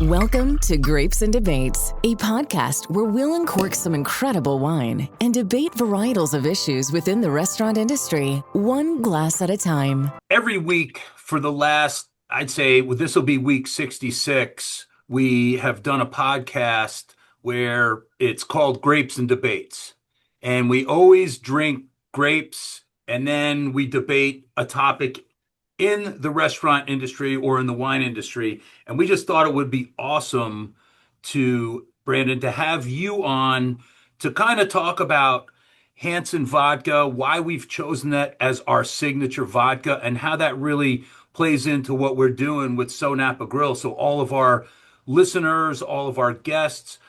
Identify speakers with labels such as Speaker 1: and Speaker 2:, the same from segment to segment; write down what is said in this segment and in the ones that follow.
Speaker 1: Welcome to Grapes and Debates, a podcast where we'll uncork some incredible wine and debate varietals of issues within the restaurant industry, one glass at a time.
Speaker 2: Every week for the last, I'd say, well, this will be week 66, we have done a podcast where it's called Grapes and Debates. And we always drink grapes and then we debate a topic in the restaurant industry or in the wine industry. And we just thought it would be awesome Brandon, to have you on to kind of talk about Hanson Vodka, why we've chosen that as our signature vodka, and how that really plays into what we're doing with SoNapa Grille. So all of our listeners, all of our guests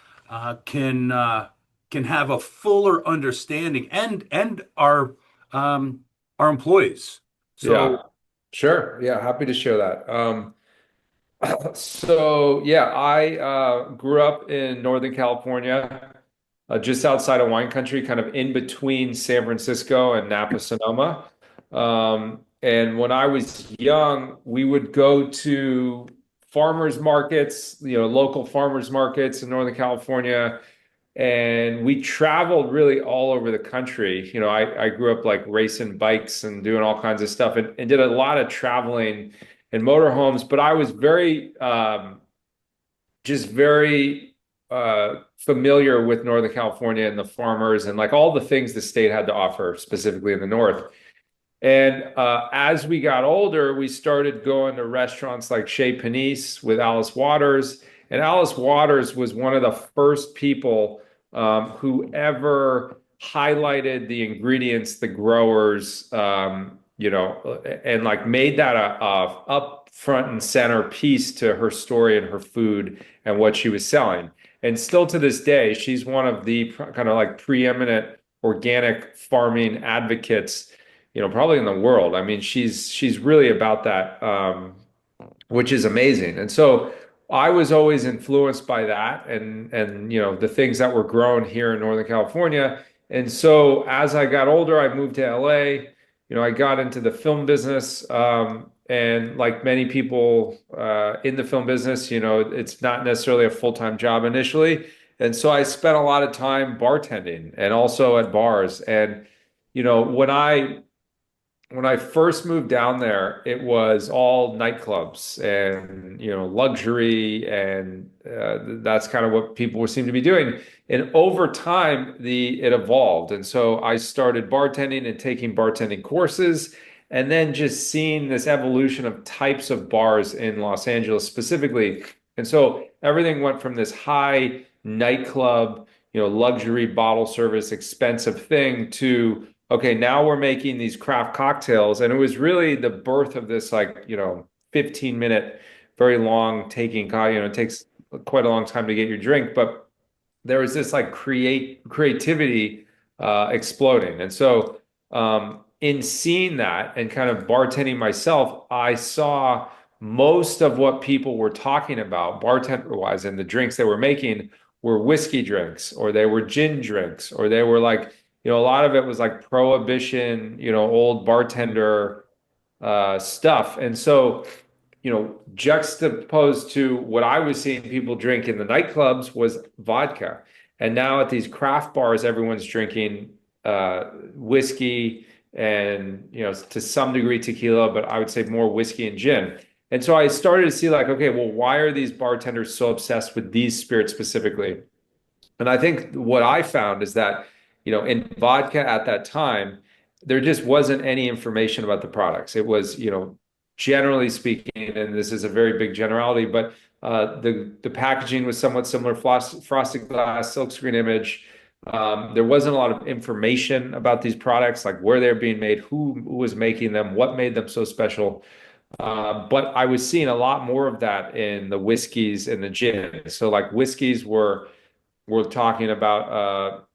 Speaker 2: can have a fuller understanding, and our employees. So.
Speaker 3: Yeah. Sure. Yeah, happy to share that. I grew up in Northern California, just outside of wine country, kind of in between San Francisco and Napa, Sonoma. And when I was young, we would go to farmers markets, local farmers markets in Northern California. And we traveled really all over the country. I grew up like racing bikes and doing all kinds of stuff and did a lot of traveling in motorhomes. But I was very familiar with Northern California and the farmers and like all the things the state had to offer, specifically in the north. And as we got older, we started going to restaurants like Chez Panisse with Alice Waters. And Alice Waters was one of the first people who ever highlighted the ingredients, the growers, and like made that a up front and center piece to her story and her food and what she was selling. And still to this day, she's one of the kind of like preeminent organic farming advocates, probably in the world. I mean, she's really about that, which is amazing. And so I was always influenced by that and the things that were grown here in Northern California. And so as I got older, I moved to LA. I got into the film business. And like many people in the film business, it's not necessarily a full-time job initially. And so I spent a lot of time bartending and also at bars. And when I first moved down there, it was all nightclubs and, luxury. And that's kind of what people seem to be doing. And over time, it evolved. And so I started bartending and taking bartending courses, and then just seeing this evolution of types of bars in Los Angeles specifically. And so everything went from this high nightclub, luxury bottle service, expensive thing to, okay, now we're making these craft cocktails. And it was really the birth of this 15-minute, very long taking, it takes quite a long time to get your drink, but there was this like creativity exploding. And so in seeing that and kind of bartending myself, I saw most of what people were talking about bartender-wise and the drinks they were making were whiskey drinks, or they were gin drinks, or they were like, a lot of it was like prohibition, old bartender stuff. And so, juxtaposed to what I was seeing people drink in the nightclubs was vodka. And now at these craft bars, everyone's drinking whiskey and, to some degree tequila, but I would say more whiskey and gin. And so I started to see like, okay, well, why are these bartenders so obsessed with these spirits specifically? And I think what I found is that, in vodka at that time, there just wasn't any information about the products. It was, generally speaking, and this is a very big generality, but the packaging was somewhat similar, frosted glass, silkscreen image. There wasn't a lot of information about these products, like where they're being made, who was making them, what made them so special. But I was seeing a lot more of that in the whiskeys and the gin. So like whiskeys we're talking about,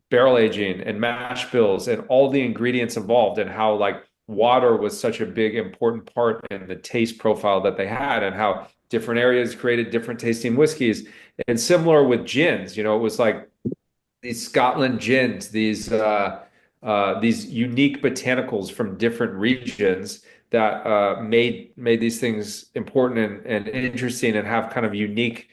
Speaker 3: barrel aging and mash bills and all the ingredients involved, and how like water was such a big important part in the taste profile that they had, and how different areas created different tasting whiskeys. And similar with gins, it was like these Scotland gins, these unique botanicals from different regions that made these things important and interesting and have kind of unique,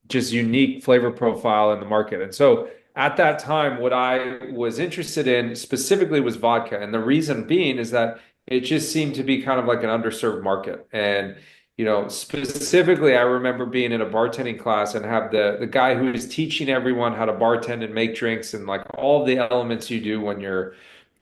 Speaker 3: just unique flavor profile in the market. And so at that time, what I was interested in specifically was vodka. And the reason being is that it just seemed to be kind of like an underserved market. And, specifically, I remember being in a bartending class and have the guy who is teaching everyone how to bartend and make drinks and like all the elements you do when you're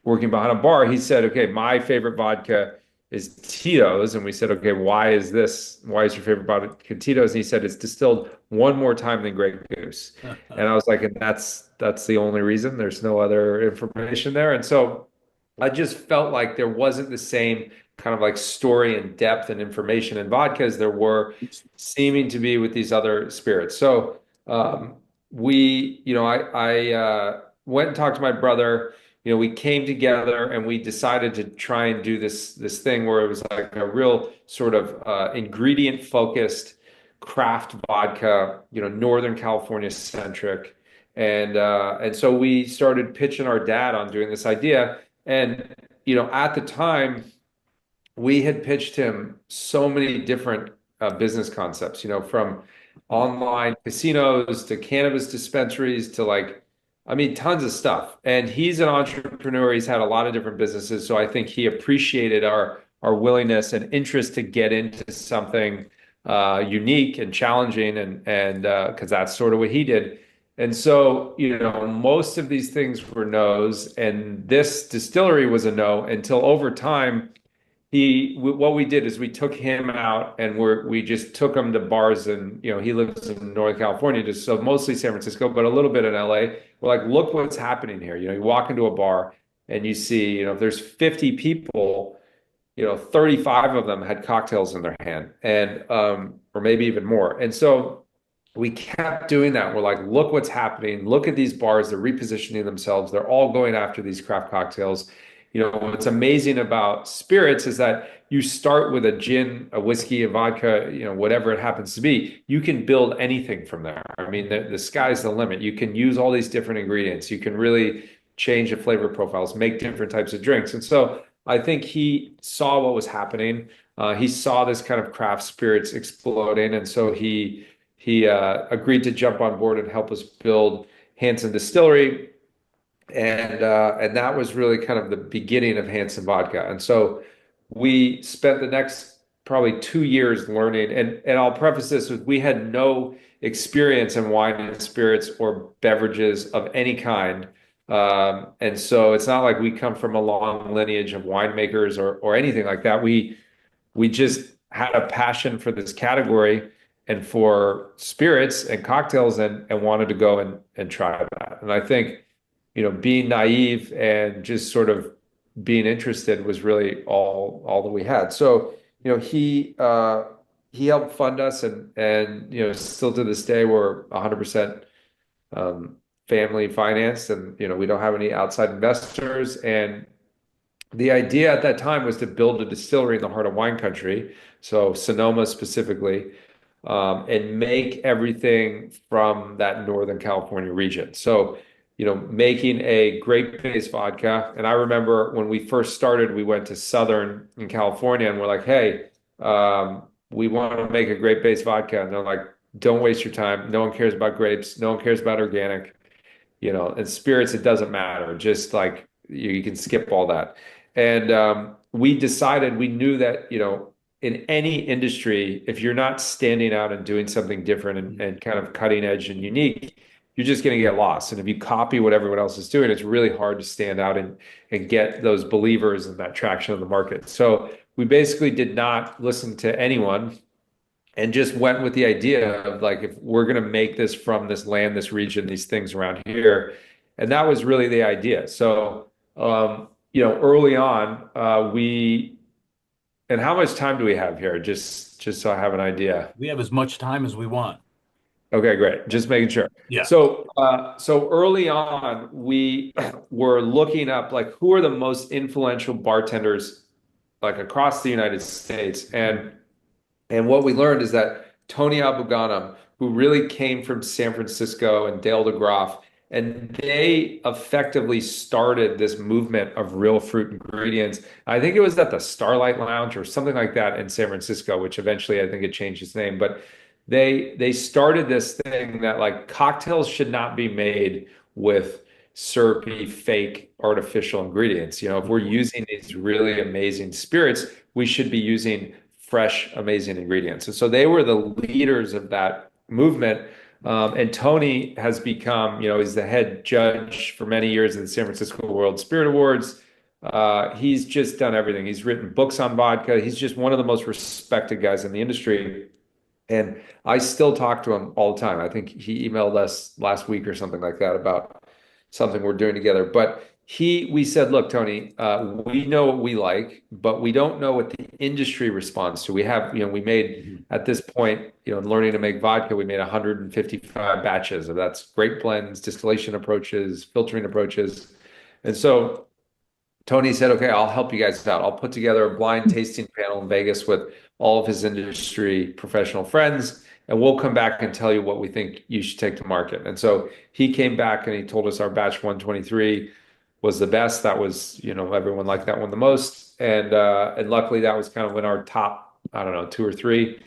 Speaker 3: working behind a bar. He said, okay, my favorite vodka is Tito's. And we said, okay, why is this? Why is your favorite vodka Tito's? And he said, it's distilled one more time than Grey Goose. And I was like, and that's the only reason. There's no other information there. And so I just felt like there wasn't the same kind of like story and depth and information in vodka as there were seeming to be with these other spirits. So I went and talked to my brother. We came together and we decided to try and do this thing where it was like a real sort of ingredient focused craft vodka, Northern California centric. And so we started pitching our dad on doing this idea. And, at the time, we had pitched him so many different business concepts, from online casinos to cannabis dispensaries to tons of stuff. And he's an entrepreneur. He's had a lot of different businesses. So I think he appreciated our willingness and interest to get into something unique and challenging, and because that's sort of what he did. And so, most of these things were no's, and this distillery was a no until over time, what we did is we took him out and we just took him to bars, and, he lives in Northern California, so mostly San Francisco, but a little bit in LA. We're like, look what's happening here. You walk into a bar and you see, if there's 50 people, 35 of them had cocktails in their hand, and, or maybe even more. And so we kept doing that. We're like, look what's happening. Look at these bars. They're repositioning themselves. They're all going after these craft cocktails. What's amazing about spirits is that you start with a gin, a whiskey, a vodka, whatever it happens to be. You can build anything from there. I mean, the sky's the limit. You can use all these different ingredients. You can really change the flavor profiles, make different types of drinks. And so I think he saw what was happening. He saw this kind of craft spirits exploding. And so he agreed to jump on board and help us build Hanson Distillery. And that was really kind of the beginning of Hanson Vodka. And so we spent the next probably 2 years learning. And I'll preface this with, we had no experience in wine and spirits or beverages of any kind. And so it's not like we come from a long lineage of winemakers or anything like that. We just had a passion for this category and for spirits and cocktails, and wanted to go and try that. And I think, being naive and just sort of being interested was really all that we had. So, he helped fund us, and still to this day, we're 100% family financed, and, we don't have any outside investors. And the idea at that time was to build a distillery in the heart of wine country, so Sonoma specifically, and make everything from that Northern California region. So, making a grape-based vodka. And I remember when we first started, we went to Southern in California, and we're like, hey, we want to make a grape-based vodka. And they're like, don't waste your time. No one cares about grapes. No one cares about organic, and spirits, it doesn't matter. Just like you can skip all that. And we decided, we knew that, in any industry, if you're not standing out and doing something different and kind of cutting edge and unique, you're just going to get lost. And if you copy what everyone else is doing, it's really hard to stand out and get those believers and that traction in the market. So we basically did not listen to anyone and just went with the idea of like, if we're going to make this from this land, this region, these things around here. And that was really the idea. So, early on, and how much time do we have here? Just so I have an idea.
Speaker 2: We have as much time as we want.
Speaker 3: Okay, great. Just making sure.
Speaker 2: Yeah.
Speaker 3: So early on, we were looking up like who are the most influential bartenders like across the United States, and what we learned is that Tony Abou-Ganim, who really came from San Francisco, and Dale DeGroff, And they effectively started this movement of real fruit ingredients. I think it was at the Starlight Lounge or something like that in San Francisco, which eventually I think it changed its name. But they started this thing that like cocktails should not be made with syrupy, fake, artificial ingredients. If we're using these really amazing spirits, we should be using fresh, amazing ingredients. And so they were the leaders of that movement. And Tony has become, he's the head judge for many years at the San Francisco World Spirit Awards. He's just done everything. He's written books on vodka. He's just one of the most respected guys in the industry. And I still talk to him all the time. I think he emailed us last week or something like that about something we're doing together. But we said, look, Tony, we know what we like, but we don't know what the industry responds to. We have, we made at this point, learning to make vodka, we made 155 batches of that's grape blends, distillation approaches, filtering approaches. And so Tony said, okay, I'll help you guys out. I'll put together a blind tasting panel in Vegas with all of his industry professional friends, and we'll come back and tell you what we think you should take to market. And so he came back and he told us our batch 123 was the best. That was, everyone liked that one the most. And luckily that was kind of in our top, I don't know, 2 or 3.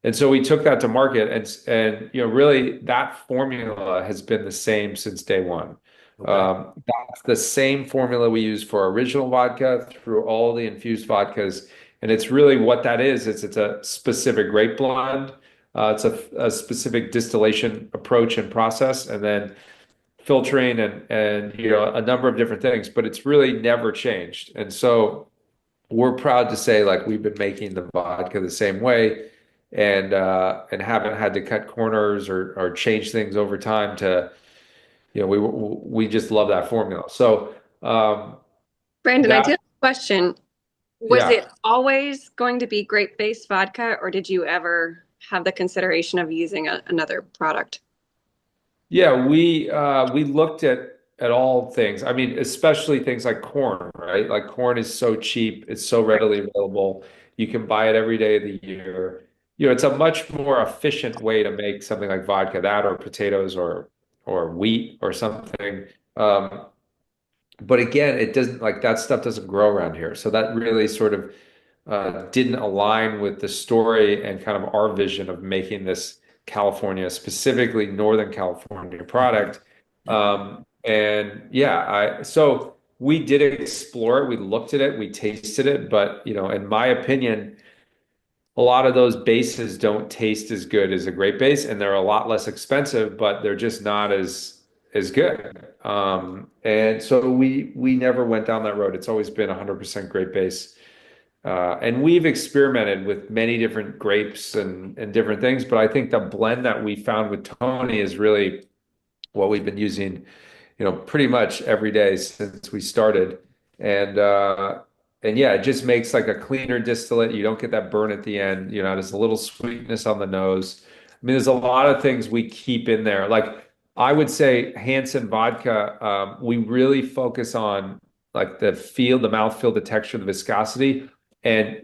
Speaker 3: And so we took that to market and really that formula has been the same since day one. Okay. That's the same formula we use for original vodka through all the infused vodkas. And it's really what that is. It's a specific grape blend. It's a specific distillation approach and process, and then filtering and a number of different things, but it's really never changed. And so we're proud to say like we've been making the vodka the same way and haven't had to cut corners or change things over time to we just love that formula. So
Speaker 4: Brandon, I did have a question. Was
Speaker 3: Yeah.
Speaker 4: it always going to be grape-based vodka, or did you ever have the consideration of using another product?
Speaker 3: Yeah, we looked at all things. I mean, especially things like corn, right? Like corn is so cheap, it's so readily available. You can buy it every day of the year. It's a much more efficient way to make something like vodka, that or potatoes or wheat or something. But again, it doesn't like that stuff doesn't grow around here. So that really sort of didn't align with the story and kind of our vision of making this California, specifically Northern California product. So we did explore it. We looked at it, we tasted it, but in my opinion, a lot of those bases don't taste as good as a grape base, and they're a lot less expensive, but they're just not as good. And so we never went down that road. It's always been 100% grape base. And we've experimented with many different grapes and different things, but I think the blend that we found with Tony is really what we've been using, pretty much every day since we started. And yeah, it just makes like a cleaner distillate. You don't get that burn at the end. There's a little sweetness on the nose. I mean, there's a lot of things we keep in there. Like I would say Hanson Vodka, we really focus on like the feel, the mouthfeel, the texture, the viscosity, and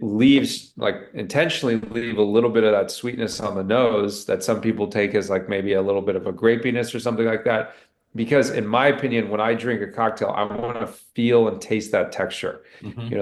Speaker 3: intentionally leave a little bit of that sweetness on the nose that some people take as like maybe a little bit of a grapiness or something like that. Because in my opinion, when I drink a cocktail, I want to feel and taste that texture.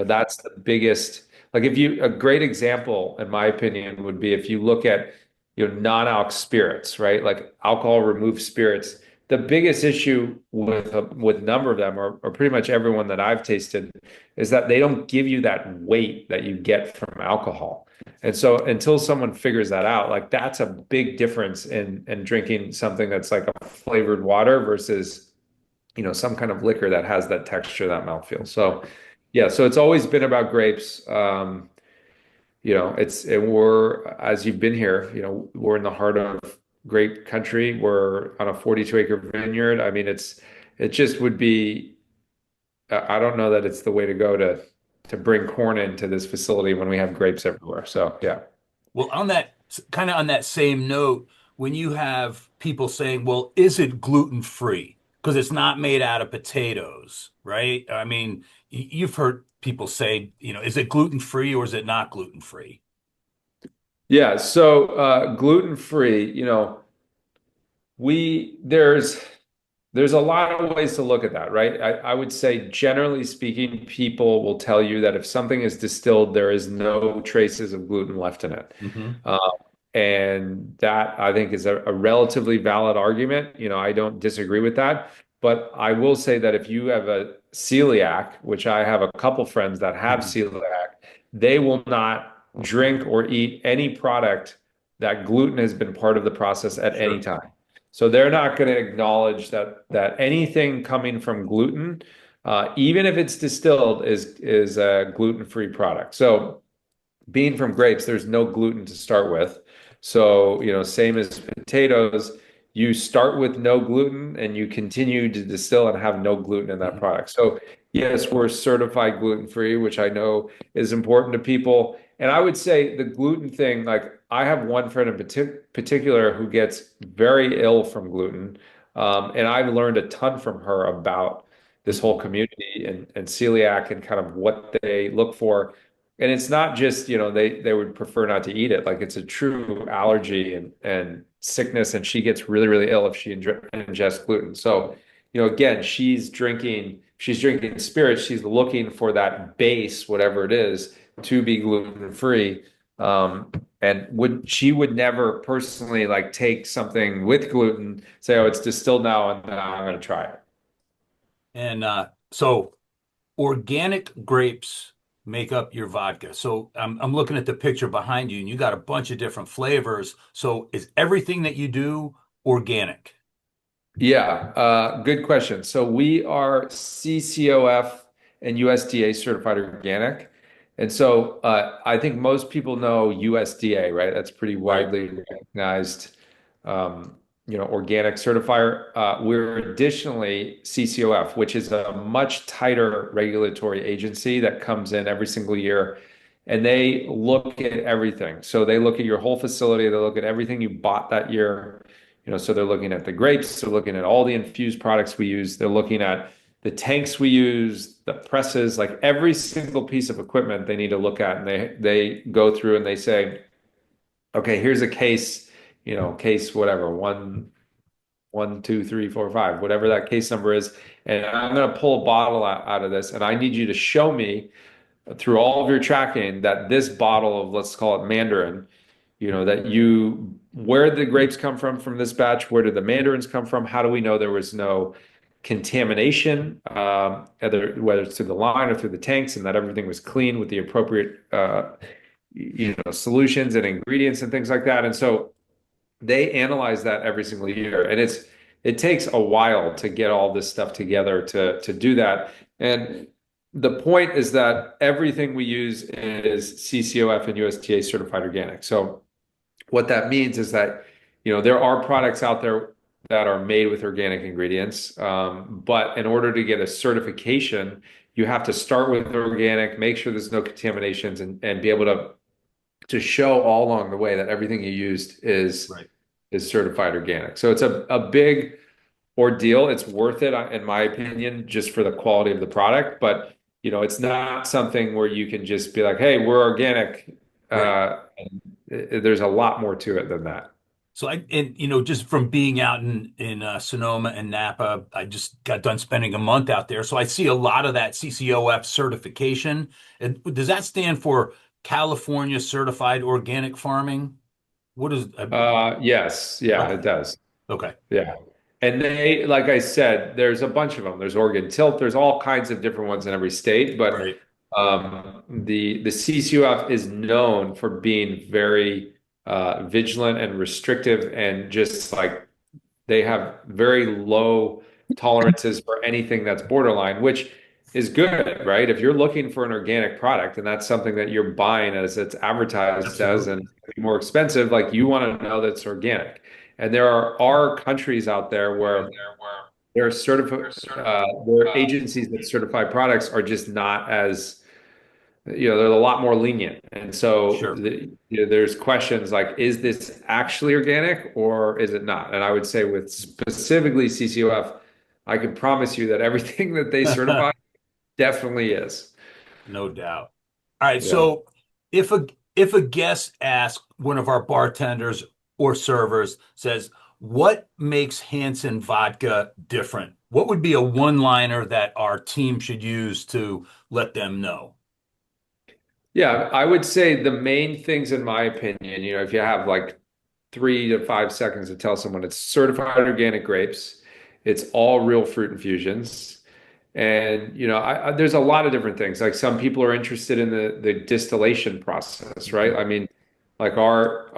Speaker 3: That's the biggest, like a great example, in my opinion, would be if you look at, non-alc spirits, right? Like alcohol removed spirits. The biggest issue with a number of them, or pretty much everyone that I've tasted, is that they don't give you that weight that you get from alcohol. And so until someone figures that out, like that's a big difference in drinking something that's like a flavored water versus, some kind of liquor that has that texture, that mouthfeel. So yeah, so it's always been about grapes. We're, as you've been here, we're in the heart of grape country. We're on a 42-acre vineyard. I mean, it just would be, I don't know that it's the way to go to bring corn into this facility when we have grapes everywhere. So yeah.
Speaker 2: Well, on that same note, when you have people saying, well, is it gluten-free? Because it's not made out of potatoes, right? I mean, you've heard people say, is it gluten-free or is it not gluten-free?
Speaker 3: Yeah, so gluten-free, There's a lot of ways to look at that, right? I would say, generally speaking, people will tell you that if something is distilled, there is no traces of gluten left in it.
Speaker 2: Hmm.
Speaker 3: Uh, and that I think is a relatively valid argument. I don't disagree with that. But I will say that if you have a celiac, which I have a couple friends that have
Speaker 2: Hmm.
Speaker 3: celiac, they will not drink or eat any product that gluten has been part of the process at any
Speaker 2: Sure.
Speaker 3: time. So they're not going to acknowledge that anything coming from gluten, even if it's distilled, is a gluten-free product. So being from grapes, there's no gluten to start with. So, same as potatoes, you start with no gluten and you continue to distill and have no gluten in that
Speaker 2: Mhm.
Speaker 3: product. So, yes, we're certified gluten-free, which I know is important to people. And I would say the gluten thing, like I have one friend in particular who gets very ill from gluten. And I've learned a ton from her about this whole
Speaker 2: Mhm.
Speaker 3: community and celiac and kind of what they look for. And it's not just, they would prefer not to eat it. Like it's a true allergy and sickness, and she gets really, really ill if she ingests gluten. So, again, she's drinking spirits. She's looking for that base, whatever it is, to be gluten free. And she would never personally like take something with gluten, say, oh, it's distilled now, and now I'm going to try it.
Speaker 2: And so organic grapes make up your vodka. So I'm looking at the picture behind you, and you got a bunch of different flavors. So is everything that you do organic?
Speaker 3: Yeah, good question. So we are CCOF and USDA certified organic. And so I think most people know USDA, right? That's pretty
Speaker 2: Right.
Speaker 3: widely recognized, organic certifier. We're additionally CCOF, which is a much tighter regulatory agency that comes in every single year. And they look at everything. So they look at your whole facility, they look at everything you bought that year. So they're looking at the grapes, they're looking at all the infused products we use, they're looking at the tanks we use, the presses, like every single piece of equipment they need to look at, and they go through and they say, okay, here's a case, case whatever, 1, 2, 3, 4, 5, whatever that case number is, and I'm going to pull a bottle out of this, and I need you to show me through all of your tracking that this bottle of, let's call it Mandarin, that where did the grapes come from this batch? Where did the mandarins come from? How do we know there was no contamination, whether it's through the line or through the tanks, and that everything was clean with the appropriate, solutions and ingredients and things like that? And so they analyze that every single year, and it takes a while to get all this stuff together to do that. And the point is that everything we use is CCOF and USDA certified organic. So what that means is that, there are products out there that are made with organic ingredients, but in order to get a certification, you have to start with organic, make sure there's no contaminations, and be able to show all along the way that everything you used is
Speaker 2: Right.
Speaker 3: is certified organic. So it's a big ordeal. It's worth it, in my opinion, just for the quality of the product. But it's not something where you can just be like, "Hey, we're organic."
Speaker 2: Right.
Speaker 3: There's a lot more to it than that.
Speaker 2: So just from being out in Sonoma and Napa, I just got done spending a month out there. So I see a lot of that CCOF certification. And does that stand for California Certified Organic Farming? What is,
Speaker 3: Yes, yeah,
Speaker 2: okay.
Speaker 3: it does.
Speaker 2: Okay.
Speaker 3: Yeah. And they, like I said, there's a bunch of them. There's Oregon Tilt. There's all kinds of different ones in every state. But
Speaker 2: Right.
Speaker 3: the CCUF is known for being very vigilant and restrictive, and just like they have very low tolerances for anything that's borderline, which is good, right? If you're looking for an organic product and that's something that you're buying as it's advertised as, and
Speaker 2: Absolutely.
Speaker 3: it's gonna be more expensive, like you want to know that it's organic. And there are countries out there where there are where agencies that certify products are just not as, they're a lot more lenient. And so
Speaker 2: Sure.
Speaker 3: there's questions like, is this actually organic or is it not? And I would say with specifically CCOF, I can promise you that everything that they certify definitely is.
Speaker 2: No doubt. All right.
Speaker 3: Yeah.
Speaker 2: So if a guest asks one of our bartenders or servers says, What makes Hanson Vodka different? What would be a one-liner that our team should use to let them know?
Speaker 3: Yeah, I would say the main things, in my opinion, if you have like 3 to 5 seconds to tell someone, it's certified organic grapes, it's all real fruit infusions. And there's a lot of different things. Like some people are interested in the distillation process, right? I mean, like our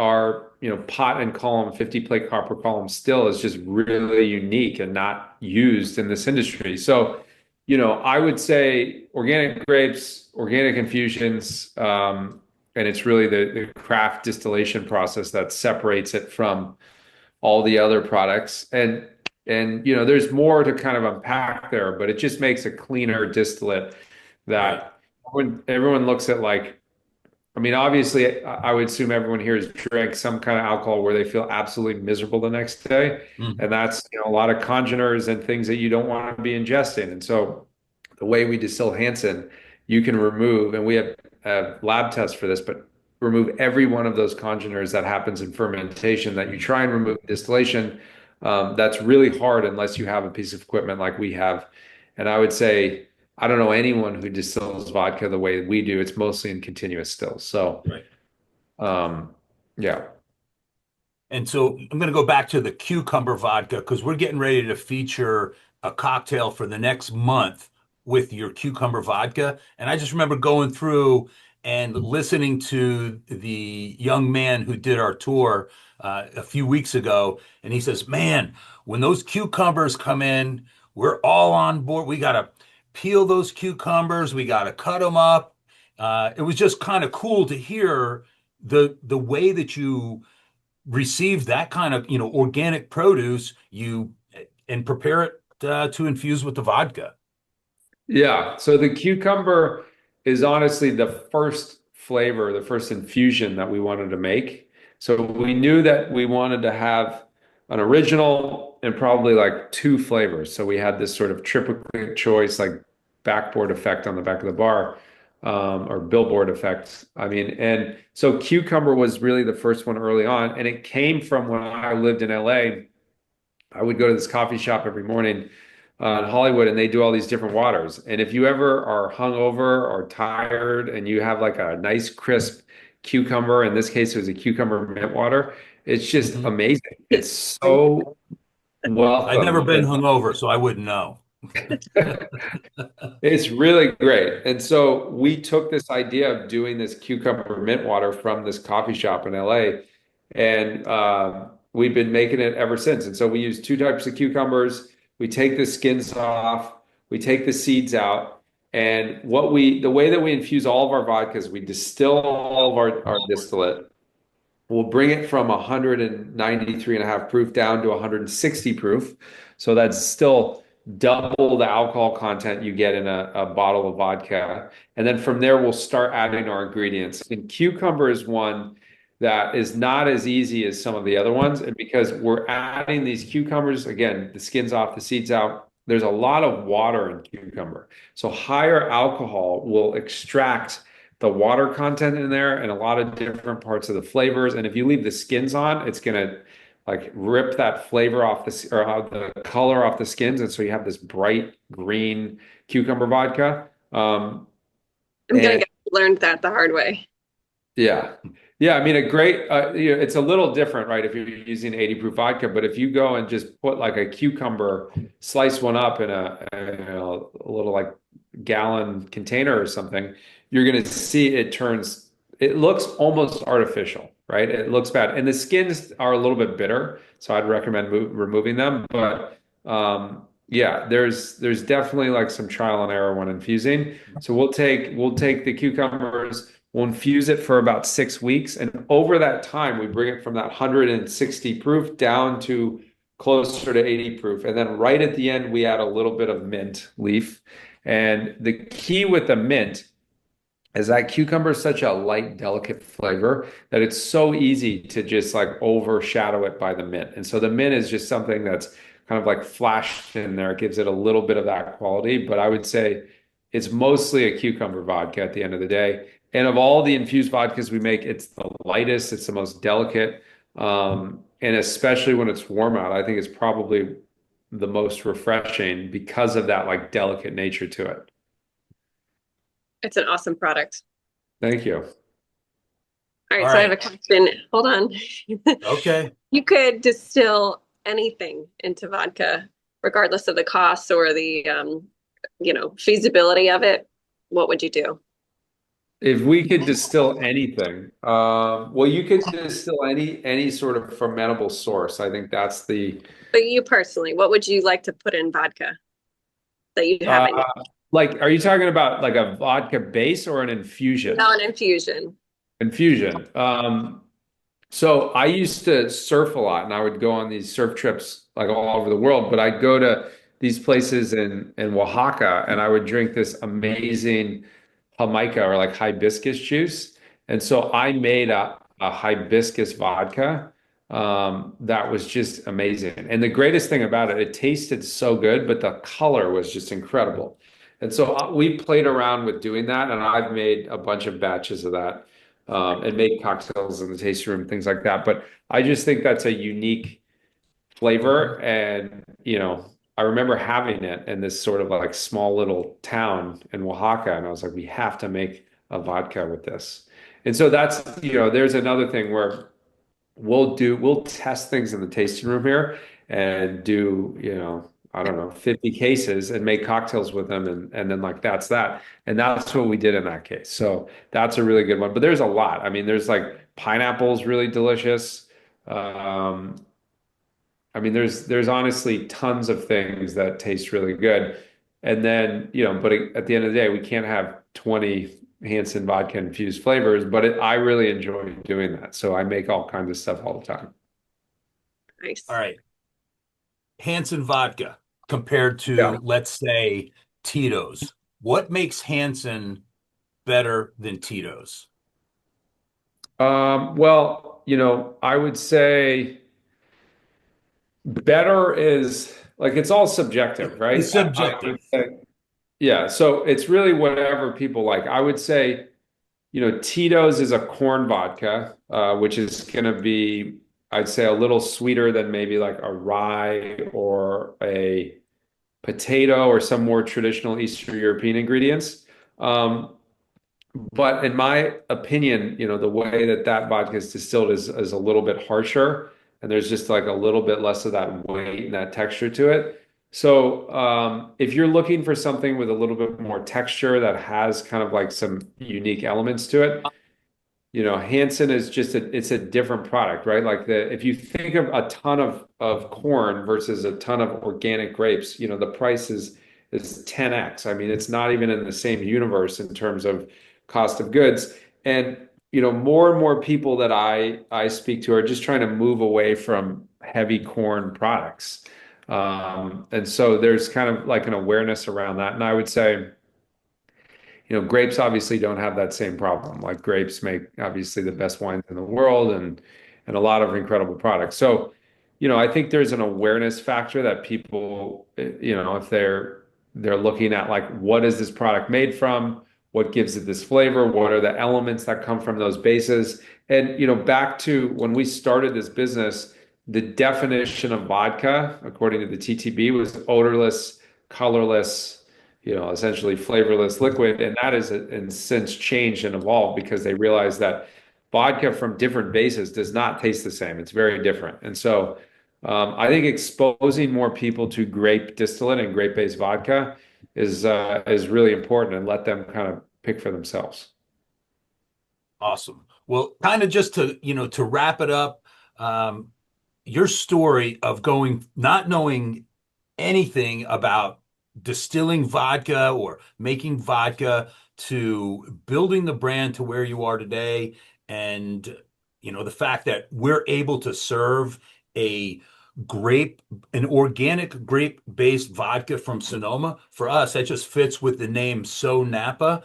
Speaker 3: pot and column 50 plate copper column still is just really unique and not used in this industry. So, I would say organic grapes, organic infusions, and it's really the craft distillation process that separates it from all the other products. And there's more to kind of unpack there, but it just makes a cleaner distillate
Speaker 2: Right.
Speaker 3: that when everyone looks at, like, I mean, obviously, I would assume everyone here has drank some kind of alcohol where they feel absolutely miserable the next day.
Speaker 2: Mhm.
Speaker 3: And that's, a lot of congeners and things that you don't want to be ingesting. And so the way we distill Hansen, you can remove, and we have a lab test for this, but remove every one of those congeners that happens in fermentation that you try and remove in distillation. That's really hard unless you have a piece of equipment like we have. And I would say, I don't know anyone who distills vodka the way we do. It's mostly in continuous stills. So,
Speaker 2: Right.
Speaker 3: Yeah.
Speaker 2: And so I'm going to go back to the cucumber vodka because we're getting ready to feature a cocktail for the next month with your cucumber vodka. And I just remember going through and listening to the young man who did our tour a few weeks ago. And he says, man, when those cucumbers come in, we're all on board. We got to peel those cucumbers. We got to cut them up. It was just kind of cool to hear the way that you receive that kind of organic produce you and prepare it to infuse with the vodka.
Speaker 3: Yeah. So the cucumber is honestly the first flavor, the first infusion that we wanted to make. So we knew that we wanted to have an original and probably like two flavors. So we had this sort of triplicate choice, like backboard effect on the back of the bar, or billboard effect. I mean, and so cucumber was really the first one early on. And it came from when I lived in LA. I would go to this coffee shop every morning in Hollywood, and they do all these different waters. And if you ever are hungover or tired and you have like a nice crisp cucumber, in this case it was a cucumber mint water, it's just
Speaker 2: Mhm.
Speaker 3: amazing. It's so
Speaker 2: I've never
Speaker 3: welcome.
Speaker 2: been hungover, so I wouldn't know.
Speaker 3: It's really great. And so we took this idea of doing this cucumber mint water from this coffee shop in LA, and we've been making it ever since. And so we use two types of cucumbers. We take the skins off, we take the seeds out, and the way that we infuse all of our vodkas, we distill all of our distillate. We'll bring it from 193.5 proof down to 160 proof. So that's still double the alcohol content you get in a bottle of vodka. And then from there, we'll start adding our ingredients. And cucumber is one that is not as easy as some of the other ones. And because we're adding these cucumbers, again, the skin's off, the seeds out, there's a lot of water in cucumber. So higher alcohol will extract the water content in there and a lot of different parts of the flavors. And if you leave the skins on, it's going to like rip that flavor off the color off the skins. And so you have this bright green cucumber vodka.
Speaker 4: I'm gonna get learned that the hard way.
Speaker 3: Yeah. Yeah. I mean, a great, it's a little different, right? If you're using 80 proof vodka, but if you go and just put like a cucumber, slice one up in a little like gallon container or something, you're going to see it looks almost artificial, right? It looks bad. And the skins are a little bit bitter. So I'd recommend removing them. But yeah, there's definitely like some trial and error when infusing. So we'll take the cucumbers, we'll infuse it for about 6 weeks. And over that time, we bring it from that 160 proof down to closer to 80 proof. And then right at the end, we add a little bit of mint leaf. And the key with the mint is that cucumber is such a light, delicate flavor that it's so easy to just like overshadow it by the mint. And so the mint is just something that's kind of like flashed in there. It gives it a little bit of that quality, but I would say it's mostly a cucumber vodka at the end of the day. And of all the infused vodkas we make, it's the lightest, it's the most delicate. And especially when it's warm out, I think it's probably the most refreshing because of that like delicate nature to it.
Speaker 4: It's an awesome product.
Speaker 3: Thank you.
Speaker 4: All right,
Speaker 2: All
Speaker 4: so I have
Speaker 2: right.
Speaker 4: a question. Hold on.
Speaker 2: Okay.
Speaker 4: You could distill anything into vodka, regardless of the cost or the feasibility of it. What would you do?
Speaker 3: If we could distill anything, well, you could distill any sort of fermentable source. I think that's the
Speaker 4: But you personally, what would you like to put in vodka that you
Speaker 3: uh,
Speaker 4: haven't yet?
Speaker 3: like, are you talking about like a vodka base or an infusion?
Speaker 4: No, an infusion.
Speaker 3: Infusion. So I used to surf a lot and I would go on these surf trips like all over the world, but I'd go to these places in Oaxaca and I would drink this amazing Jamaica or like hibiscus juice. And so I made a hibiscus vodka that was just amazing. And the greatest thing about it, it tasted so good, but the color was just incredible. And so we played around with doing that, and I've made a bunch of batches of that and made cocktails in the tasting room, things like that. But I just think that's a unique flavor. And, I remember having it in this sort of like small little town in Oaxaca. And I was like, we have to make a vodka with this. And so that's, there's another thing where we'll test things in the tasting room here and do, I don't know, 50 cases and make cocktails with them. And then like, that's that. And that's what we did in that case. So that's a really good one, but there's a lot. I mean, there's like pineapple's really delicious. Um, I mean, there's honestly tons of things that taste really good. And then, but at the end of the day, we can't have 20 Hanson vodka infused flavors, but I really enjoy doing that. So I make all kinds of stuff all the time.
Speaker 4: Nice.
Speaker 2: All right. Hanson vodka compared
Speaker 3: Yeah.
Speaker 2: to, let's say, Tito's. What makes Hanson better than Tito's?
Speaker 3: Well, I would say better is like it's all subjective, right?
Speaker 2: It's
Speaker 3: I
Speaker 2: subjective.
Speaker 3: would say, yeah. So it's really whatever people like. I would say, Tito's is a corn vodka, which is going to be, I'd say, a little sweeter than maybe like a rye or a potato or some more traditional Eastern European ingredients. Um, but in my opinion, the way that vodka is distilled is a little bit harsher, and there's just like a little bit less of that weight and that texture to it. So if you're looking for something with a little bit more texture that has kind of like some unique elements to it, Hanson is just it's a different product, right? Like if you think of a ton of corn versus a ton of organic grapes, the price is 10x. I mean, it's not even in the same universe in terms of cost of goods. And more and more people that I speak to are just trying to move away from heavy corn products. And so there's kind of like an awareness around that. And I would say, grapes obviously don't have that same problem. Like grapes make obviously the best wines in the world and a lot of incredible products. So, I think there's an awareness factor that people, if they're looking at like what is this product made from, what gives it this flavor, what are the elements that come from those bases, and back to when we started this business, the definition of vodka, according to the TTB, was odorless, colorless, essentially flavorless liquid. And that has since changed and evolved because they realized that vodka from different bases does not taste the same. It's very different. And so I think exposing more people to grape distillate and grape-based vodka is really important, and let them kind of pick for themselves.
Speaker 2: Awesome. Well, kind of just to wrap it up, um, your story of not knowing anything about distilling vodka or making vodka to building the brand to where you are today. And, the fact that we're able to serve a grape, an organic grape-based vodka from Sonoma. For us, that just fits with the name SoNapa.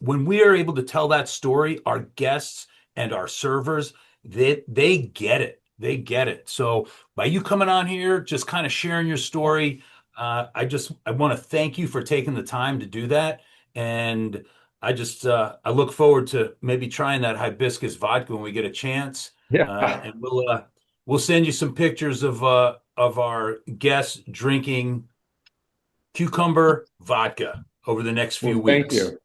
Speaker 2: When we are able to tell that story, our guests and our servers, they get it. They get it. So by you coming on here, just kind of sharing your story, I want to thank you for taking the time to do that. And I look forward to maybe trying that hibiscus vodka when we get a chance.
Speaker 3: Yeah.
Speaker 2: And we'll send you some pictures of our guests drinking cucumber vodka over the next few
Speaker 3: Well, thank
Speaker 2: weeks.
Speaker 3: you.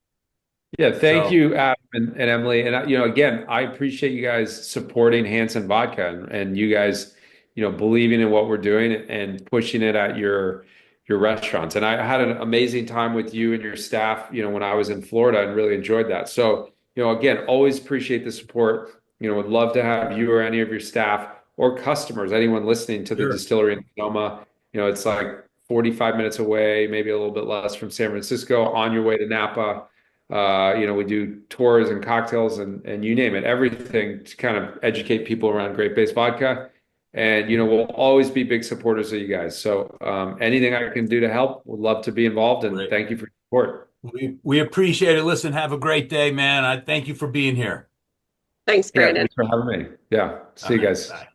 Speaker 3: Yeah, thank
Speaker 2: So,
Speaker 3: you, Adam and Emily. And again, I appreciate you guys supporting Hanson Vodka and you guys, believing in what we're doing and pushing it at your restaurants. And I had an amazing time with you and your staff, when I was in Florida and really enjoyed that. So, again, always appreciate the support. Would love to have you or any of your staff or customers, anyone listening to the
Speaker 2: sure.
Speaker 3: distillery in Sonoma. It's like 45 minutes away, maybe a little bit less from San Francisco on your way to Napa. We do tours and cocktails and you name it, everything to kind of educate people around grape-based vodka. And, we'll always be big supporters of you guys. So anything I can do to help, would love to be involved. And thank you for your support.
Speaker 2: We appreciate it. Listen, have a great day, man. I thank you for being here.
Speaker 4: Thanks,
Speaker 3: Yeah,
Speaker 4: Brandon.
Speaker 3: thanks for having me. Yeah. See you guys.
Speaker 2: Bye.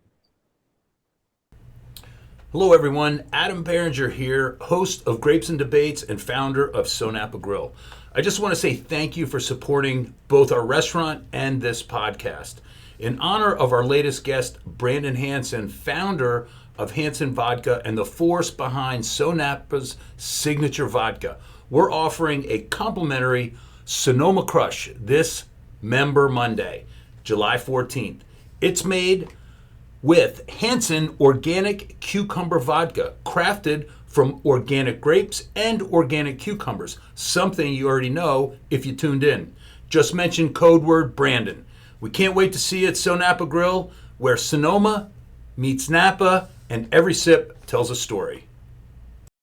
Speaker 2: Hello, everyone. Adam Barringer here, host of Grapes and Debates and founder of SoNapa Grille. I just want to say thank you for supporting both our restaurant and this podcast. In honor of our latest guest, Brandon Hanson, founder of Hanson Vodka and the force behind SoNapa's signature vodka, we're offering a complimentary Sonoma Crush this Member Monday, July 14th. It's made with Hanson Organic Cucumber Vodka, crafted from organic grapes and organic cucumbers, something you already know if you tuned in. Just mention code word Brandon. We can't wait to see you at SoNapa Grille, where Sonoma meets Napa and every sip tells a story.